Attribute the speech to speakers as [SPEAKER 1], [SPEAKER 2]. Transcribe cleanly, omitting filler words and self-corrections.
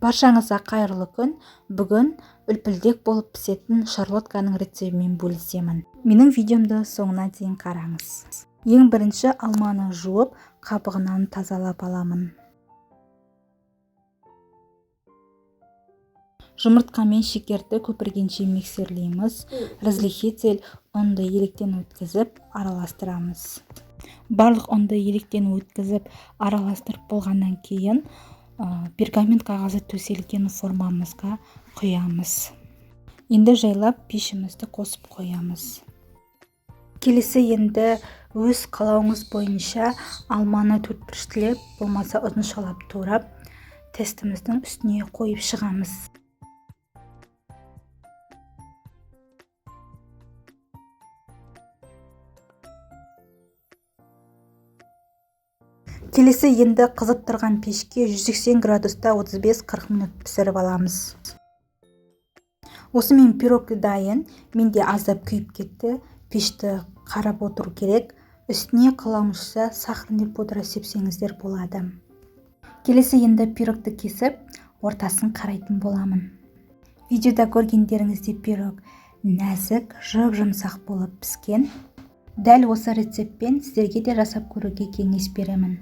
[SPEAKER 1] Баршаңызға қайырлы күн. Бүгін үлпілдек болып пісетін шарлотканың рецебімен бөлісемін. Менің видеомды соңына дейін қараңыз. Ең бірінші алманы жуып, қабығынан тазалап аламын. Жұмыртқа мен шекерді көпіргенше миксерлейміз. Разрыхитель ұнды електен өткізіп араластырамыз. Барлық ұнды електен өткізіп араластырып болғаннан кейін пергамент қағазы төселген формамызға құямыз. Енді жайлап пешімізді қосып қоямыз. Келесі енді өз қалауыңыз бойынша алманы төртбұрыштілеп, болмаса ұзыншалап турап, тестіміздің үстіне қойып шығамыз. Келесі енді қызып тұрған пешке 180 градуста 35-40 минут пісіріп аламыз. Осымен пирог дайын. Менде аздап күйіп кетті. Пешті қарап отыру керек. Үстіне қаламызша сахарный пудра сепсеңіздер болады. Келесі енді пирогты кесіп, ортасын қарайтын боламын. Видеода көргендеріңізде пирог нәзік, жып-жұмсақ болып піскен. Дәл осы рецептпен сіздерге де жасап көруге кеңес беремін.